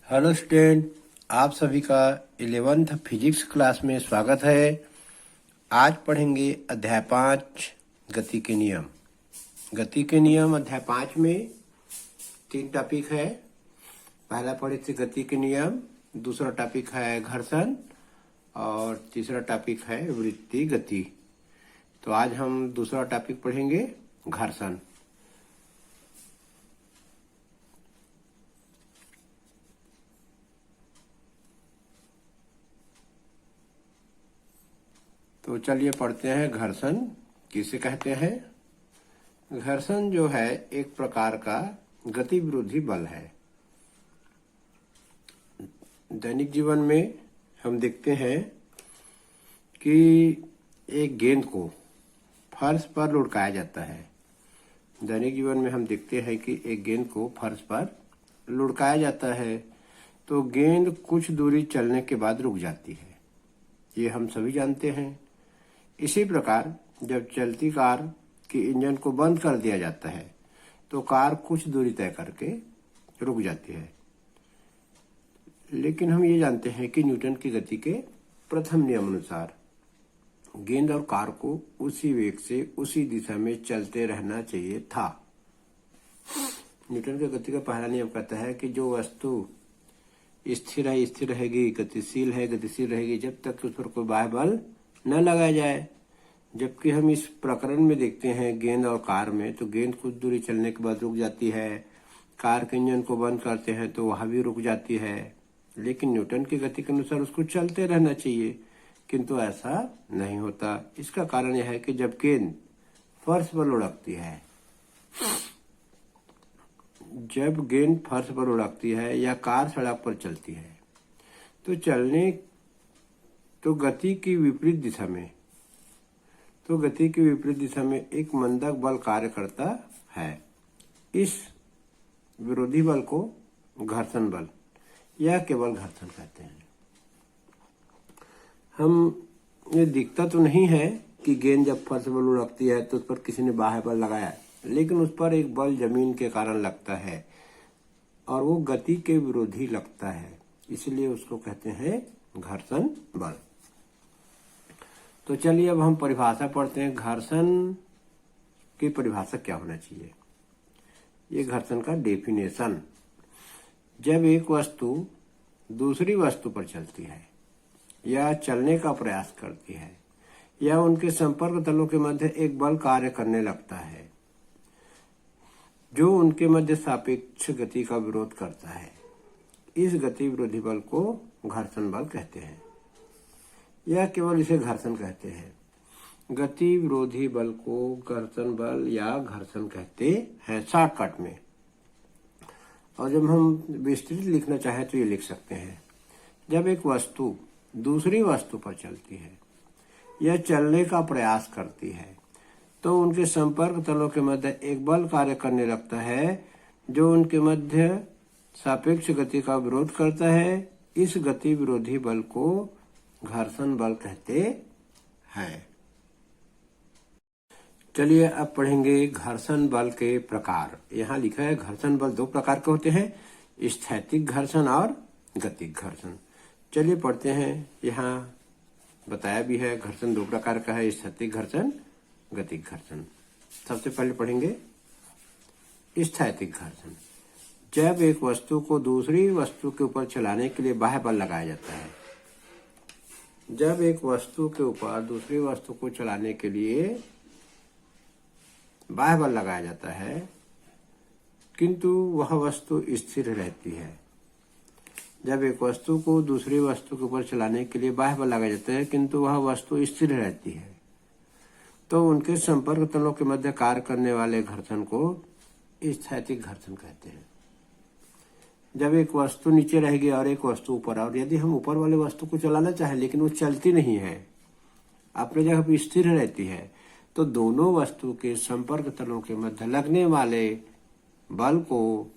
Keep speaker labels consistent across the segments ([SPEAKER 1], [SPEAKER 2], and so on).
[SPEAKER 1] Hello student, आप सभी का 11th फिजिक्स क्लास में स्वागत है। आज पढ़ेंगे अध्याय 5 गति के नियम। गति के नियम अध्याय 5 में 3 टॉपिक है। पहला पढ़े थे गति के नियम, दूसरा टॉपिक है घर्षण और तीसरा टॉपिक है वृत्तीय गति। तो आज हम दूसरा टॉपिक पढ़ेंगे घर्षण। तो चलिए पढ़ते हैं घर्षण किसे कहते हैं। घर्षण जो है एक प्रकार का गति विरोधी बल है। दैनिक जीवन में हम देखते हैं कि एक गेंद को फर्श पर लुढ़काया जाता है। दैनिक जीवन में हम देखते हैं कि एक गेंद को फर्श पर लुढ़काया जाता है तो गेंद कुछ दूरी चलने के बाद रुक जाती है, ये हम सभी जानते हैं। इसी प्रकार जब चलती कार के इंजन को बंद कर दिया जाता है तो कार कुछ दूरी तय करके रुक जाती है। लेकिन हम ये जानते हैं कि न्यूटन की गति के प्रथम नियम अनुसार गेंद और कार को उसी वेग से उसी दिशा में चलते रहना चाहिए था। न्यूटन की गति का पहला नियम कहता है कि जो वस्तु स्थिर है स्थिर रहेगी, गतिशील है गतिशील रहेगी जब तक उस पर कोई बाह्य बल न लगाया जाए। जबकि हम इस प्रकरण में देखते हैं गेंद और कार में, तो गेंद कुछ दूरी चलने के बाद रुक जाती है, कार के इंजन को बंद करते हैं तो वह भी रुक जाती है। लेकिन न्यूटन की गति के अनुसार उसको चलते रहना चाहिए, किंतु ऐसा नहीं होता। इसका कारण यह है कि जब गेंद फर्श पर लुढ़कती है, जब गेंद फर्श पर लुढ़कती है या कार सड़क पर चलती है तो गति की विपरीत दिशा में एक मंदक बल कार्य करता है। इस विरोधी बल को घर्षण बल या केवल घर्षण कहते हैं। हम ये दिखता तो नहीं है कि गेंद जब फर्श पर लुढ़कती है तो उस पर किसी ने बाह्य बल लगाया, लेकिन उस पर एक बल जमीन के कारण लगता है और वो गति के विरोधी लगता है, इसलिए उसको कहते हैं घर्षण बल। तो चलिए अब हम परिभाषा पढ़ते हैं। घर्षण की परिभाषा क्या होना चाहिए, ये घर्षण का डेफिनेशन। जब एक वस्तु दूसरी वस्तु पर चलती है या चलने का प्रयास करती है या उनके संपर्क तलों के मध्य एक बल कार्य करने लगता है जो उनके मध्य सापेक्ष गति का विरोध करता है, इस गति विरोधी बल को घर्षण बल कहते हैं या केवल इसे घर्षण कहते हैं। गति विरोधी बल को घर्षण बल या घर्षण कहते हैं शॉर्टकट में। और जब हम विस्तृत लिखना चाहें तो ये लिख सकते हैं, जब एक वस्तु दूसरी वस्तु पर चलती है या चलने का प्रयास करती है तो उनके संपर्क तलों के मध्य एक बल कार्य करने लगता है जो उनके मध्य सापेक्ष गति का विरोध करता है। इस गति विरोधी बल को घर्षण बल कहते हैं। चलिए अब पढ़ेंगे घर्षण बल के प्रकार। यहाँ लिखा है घर्षण बल 2 प्रकार के होते हैं, स्थैतिक घर्षण और गतिक घर्षण। चलिए पढ़ते हैं। यहाँ बताया भी है घर्षण 2 प्रकार का है, स्थैतिक घर्षण गतिक घर्षण। सबसे पहले पढ़ेंगे स्थैतिक घर्षण। जब एक वस्तु को दूसरी वस्तु के ऊपर चलाने के लिए बाह्य बल लगाया जाता है, जब एक वस्तु के ऊपर दूसरी वस्तु को चलाने के लिए बाह्य बल लगाया जाता है किंतु वह वस्तु स्थिर रहती है। जब एक वस्तु को दूसरी वस्तु के ऊपर चलाने के लिए बाह्य बल लगाया जाता है किंतु वह वस्तु स्थिर रहती है तो उनके संपर्क तलों के मध्य कार्य करने वाले घर्षण को स्थैतिक घर्षण कहते हैं। जब एक वस्तु नीचे रहेगी और एक वस्तु ऊपर, और यदि हम ऊपर वाले वस्तु को चलाना चाहें लेकिन वो चलती नहीं है, अपनी जगह पर स्थिर रहती है, तो दोनों वस्तु के संपर्क तलों के मध्य लगने वाले बल को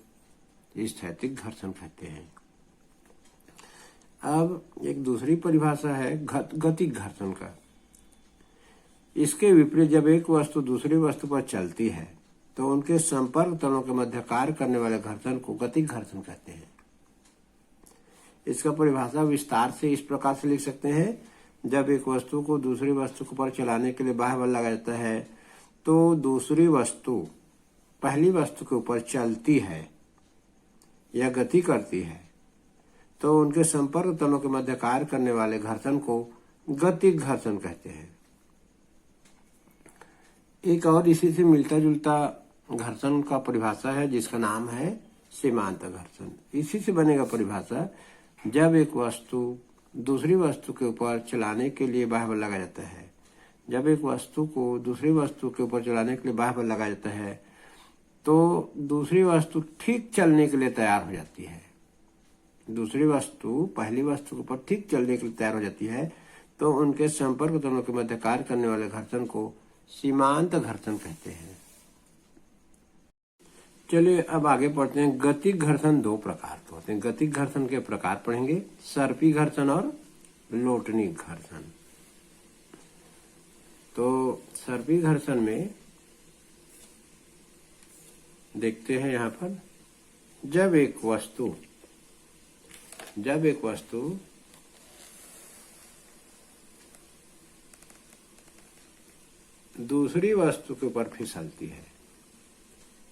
[SPEAKER 1] स्थैतिक घर्षण कहते हैं। अब एक दूसरी परिभाषा है गतिक घर्षण का। इसके विपरीत जब एक वस्तु दूसरी वस्तु पर चलती है तो उनके संपर्क तलों के मध्य कार्य करने वाले घर्षण को गतिक घर्षण कहते हैं। इसका परिभाषा विस्तार से इस प्रकार से लिख सकते हैं, जब एक वस्तु को दूसरी वस्तु के ऊपर चलाने के लिए बाह्य बल लगाया जाता है तो दूसरी वस्तु पहली वस्तु के ऊपर चलती है या गति करती है, तो उनके संपर्क तलों के मध्य कार्य करने वाले घर्षण को गतिक घर्षण कहते हैं। एक और इसी से मिलता जुलता घर्षण का परिभाषा है जिसका नाम है सीमांत घर्षण। इसी से बनेगा परिभाषा, जब एक वस्तु दूसरी वस्तु के ऊपर चलाने के लिए बाह्य बल लगाया जाता है, जब एक वस्तु को दूसरी वस्तु के ऊपर चलाने के लिए बाह्य बल लगाया जाता है तो दूसरी वस्तु ठीक चलने के लिए तैयार हो जाती है। दूसरी वस्तु पहली वस्तु के ऊपर ठीक चलने के लिए तैयार हो जाती है, तो उनके संपर्क तलों के मध्य कार्य करने वाले घर्षण को सीमांत घर्षण कहते हैं। चलिए अब आगे पढ़ते हैं। गतिक घर्षण दो प्रकार के होते हैं। गतिक घर्षण के प्रकार पढ़ेंगे, सर्पी घर्षण और लोटनिक घर्षण। तो सर्पी घर्षण में देखते हैं यहाँ पर, जब एक वस्तु दूसरी वस्तु के ऊपर फिसलती है।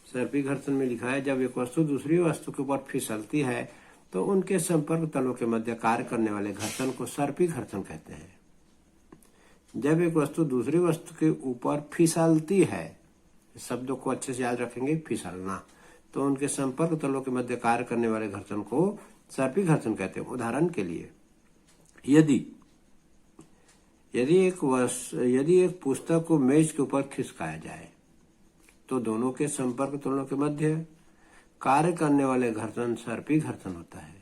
[SPEAKER 1] सर्पी घर्षण में लिखा है, जब एक वस्तु दूसरी वस्तु के ऊपर फिसलती है तो उनके संपर्क तलों के मध्य कार्य करने वाले घर्षण को सर्पी घर्षण कहते हैं। जब एक वस्तु दूसरी वस्तु के ऊपर फिसलती है, शब्दों को अच्छे से याद रखेंगे, फिसलना, तो उनके संपर्क तलों के मध्य कार्य करने वाले घर्षण को सर्पी घर्षण कहते हैं। उदाहरण के लिए, यदि एक पुस्तक को मेज के ऊपर खिसकाया जाए तो दोनों के संपर्क तलों के मध्य कार्य करने वाले घर्षण सर्पी घर्षण होता है।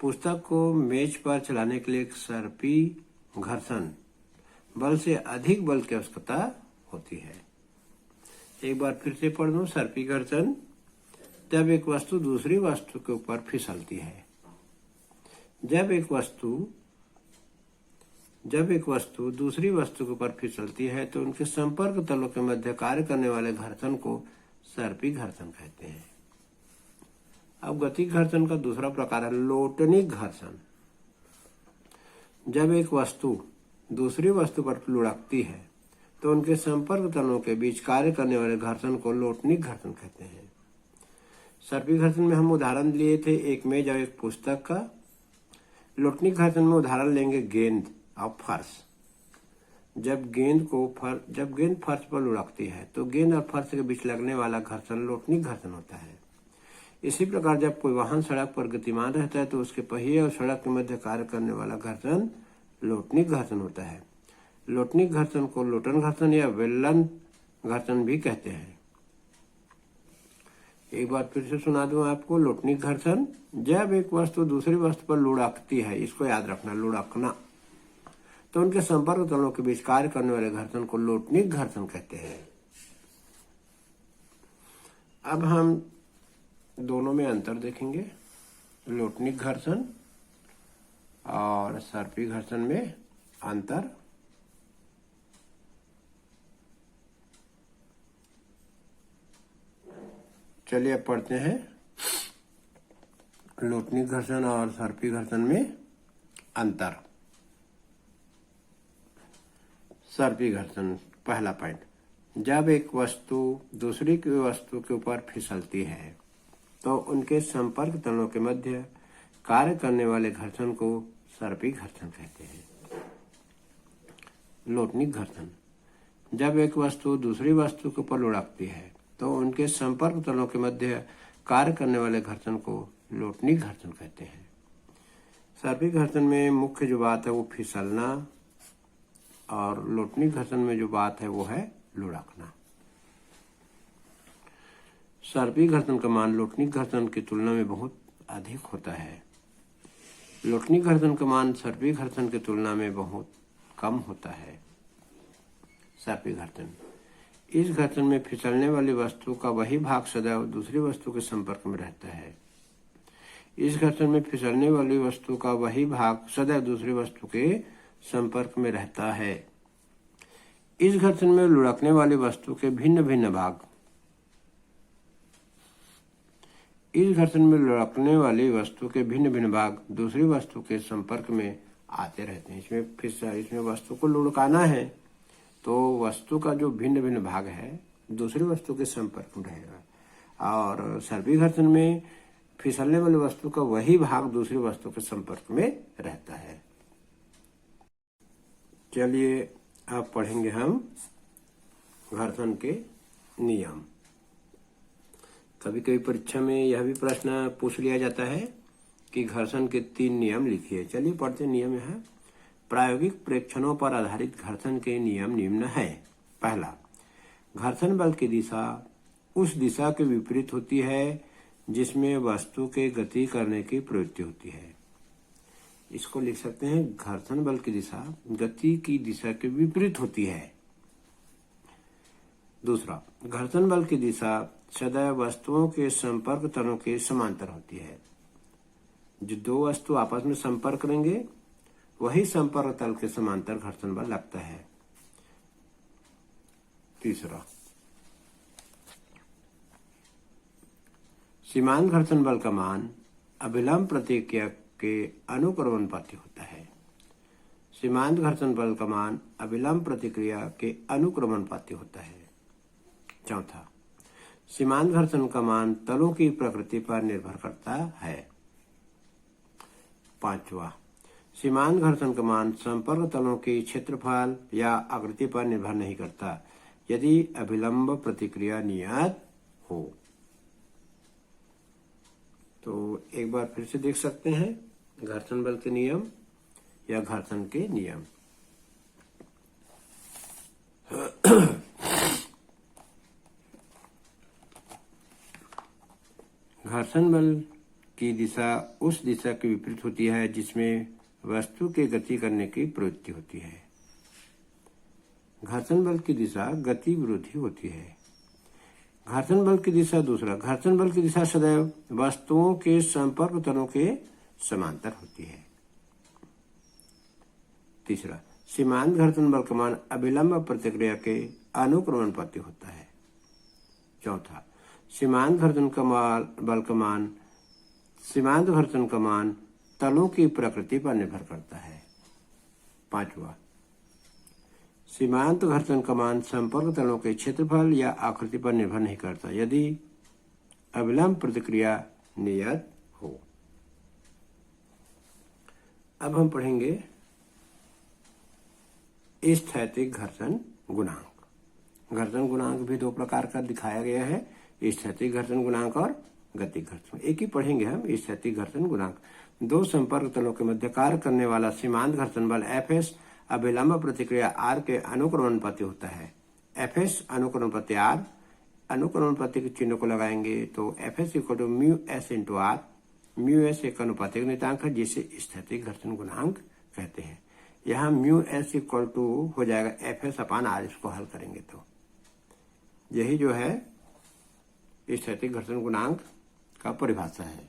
[SPEAKER 1] पुस्तक को मेज पर चलाने के लिए एक सर्पी घर्षण बल से अधिक बल की आवश्यकता होती है। एक बार फिर से पढ़ दूं। सर्पी घर्षण, जब एक वस्तु दूसरी वस्तु के ऊपर फिसलती है। जब एक वस्तु दूसरी वस्तु के ऊपर फिसलती है तो उनके संपर्क तलों के मध्य कार्य करने वाले घर्षण को सर्पी घर्षण कहते हैं। अब गतिक घर्षण का दूसरा प्रकार है लोटनिक घर्षण। जब एक वस्तु दूसरी वस्तु पर लुढ़कती है तो उनके संपर्क तलों के बीच कार्य करने वाले घर्षण को लोटनिक घर्षण कहते हैं। सर्पी घर्षण में हम उदाहरण लिए थे एक मेज और एक पुस्तक का। लोटनिक घर्षण में उदाहरण लेंगे गेंद और फर्श। जब गेंद फर्श पर लुढ़कती है तो गेंद और फर्श के बीच लगने वाला घर्षण लोटनिक घर्षण होता है। इसी प्रकार जब कोई वाहन सड़क पर गतिमान रहता है तो उसके पहिए और सड़क के मध्य कार्य करने वाला घर्षण लोटनिक घर्षण होता है। लोटनिक घर्षण को लोटन घर्षण या वेलन घर्षण भी कहते हैं। एक बार फिर से सुना दूं आपको। लोटनिक घर्षण, जब एक वस्तु दूसरी वस्तु पर लुढ़कती है, इसको याद रखना, लुढ़कना, तो उनके संपर्क तलों के बीच कार्य करने वाले घर्षण को लोटनिक घर्षण कहते हैं। अब हम दोनों में अंतर देखेंगे, लोटनिक घर्षण और सर्पी घर्षण में अंतर। चलिए अब पढ़ते हैं लोटनिक घर्षण और सर्पी घर्षण में अंतर। सर्पी घर्षण, पहला पॉइंट, जब एक वस्तु दूसरी की वस्तु के ऊपर फिसलती है तो उनके संपर्क तलों के मध्य कार्य करने वाले घर्षण को सर्पी घर्षण कहते हैं। लोटनिक घर्षण, जब एक वस्तु दूसरी वस्तु के ऊपर लुढ़कती है तो उनके संपर्क तलों के मध्य कार्य करने वाले घर्षण को लोटनिक घर्षण कहते हैं। सर्पी घर्षण में मुख्य जो बात है वो फिसलना और लोटनिक घर्षण में जो बात है वो है लुढ़कना। सर्पी घर्षण का मान लोटनिक घर्षण की तुलना में बहुत अधिक होता है। लोटनिक घर्षण का मान सर्पी घर्षण की तुलना में बहुत कम होता है। सर्पी घर्षण, इस घर्षण में फिसलने वाली वस्तु का वही भाग सदैव दूसरी वस्तु के संपर्क में रहता है। इस घर्षण में फिसलने वाली वस्तु का वही भाग सदैव दूसरी वस्तु के संपर्क में रहता है। इस घर्षण में लुढ़कने वाली वस्तु के भिन्न भिन्न भाग इस घर्षण में लुढ़कने वाली वस्तु के भिन्न भिन्न भाग दूसरी वस्तु के संपर्क में आते रहते हैं। इसमें वस्तु को लुढ़काना है तो वस्तु का जो भिन्न भिन्न भाग है दूसरी वस्तु के संपर्क में रहेगा, और सर्पी घर्षण में फिसलने वाली वस्तु का वही भाग दूसरी वस्तु के संपर्क में रहता है। चलिए अब पढ़ेंगे हम घर्षण के नियम। कभी कभी परीक्षा में यह भी प्रश्न पूछ लिया जाता है कि घर्षण के 3 नियम लिखिए। चलिए पढ़ते नियम है। प्रायोगिक प्रेक्षणों पर आधारित घर्षण के नियम निम्न है। पहला, घर्षण बल की दिशा उस दिशा के विपरीत होती है जिसमें वस्तु के गति करने की प्रवृत्ति होती है। इसको लिख सकते हैं, घर्षण बल की दिशा गति की दिशा के विपरीत होती है। दूसरा, घर्षण बल की दिशा सदैव वस्तुओं के संपर्क तलों के समांतर होती है। जो दो वस्तु आपस में संपर्क करेंगे वही संपर्क तल के समांतर घर्षण बल लगता है। तीसरा, सीमांत घर्षण बल का मान अभिलंब प्रतिक्रिया के अनुक्रमानुपाती होता है। सीमांत घर्षण बल का मान अभिलंब प्रतिक्रिया के अनुक्रमानुपाती होता है। चौथा, सीमांत घर्षण का मान तलों की प्रकृति पर निर्भर करता है। पांचवा, सीमांत घर्षण का मान संपर्क तलों के क्षेत्रफल या आकृति पर निर्भर नहीं करता यदि अभिलंब प्रतिक्रिया नियत हो। तो एक बार फिर से देख सकते हैं घर्षण बल के नियम या घर्षण के नियम। घर्षण बल की दिशा उस दिशा के विपरीत होती है जिसमें वस्तु के गति करने की प्रवृत्ति होती है। घर्षण बल की दिशा गति विरोधी होती है। घर्षण बल की दिशा दूसरा, घर्षण बल की दिशा सदैव वस्तुओं के संपर्क तलों के समांतर होती है। तीसरा, सीमांत घर्षण बल का मान अभिलंब प्रतिक्रिया के अनुक्रमानुपाती होता है। चौथा, सीमांत घर्षण का मान तलों की प्रकृति पर निर्भर करता है। पांचवा, सीमांत घर्षण का मान संपर्क तलों के क्षेत्रफल या आकृति पर निर्भर नहीं करता यदि अभिलंब प्रतिक्रिया नियत हो। अब हम पढ़ेंगे स्थैतिक घर्षण गुणांक। घर्षण गुणांक भी 2 प्रकार का दिखाया गया है, स्थैतिक घर्षण गुणांक और गतिक घर्षण। एक ही पढ़ेंगे हम स्थैतिक घर्षण गुणांक। दो संपर्क तलों के मध्य कार्य करने वाला सीमांत घर्षण बल Fs अभिलंब प्रतिक्रिया R के अनुक्रमानुपाती होता है। Fs अनुक्रमानुपाती R, अनुक्रमानुपाती के चिन्ह को लगाएंगे तो Fs equal to mu S into are. Mu S एक अनुपातिक नियतांक है जिसे स्थैतिक घर्षण गुणांक कहते हैं। यहाँ म्यू एस इक्वल टू हो जाएगा Fs अपान R। इसको हल करेंगे तो यही जो है स्थैतिक घर्षण गुणांक का परिभाषा है।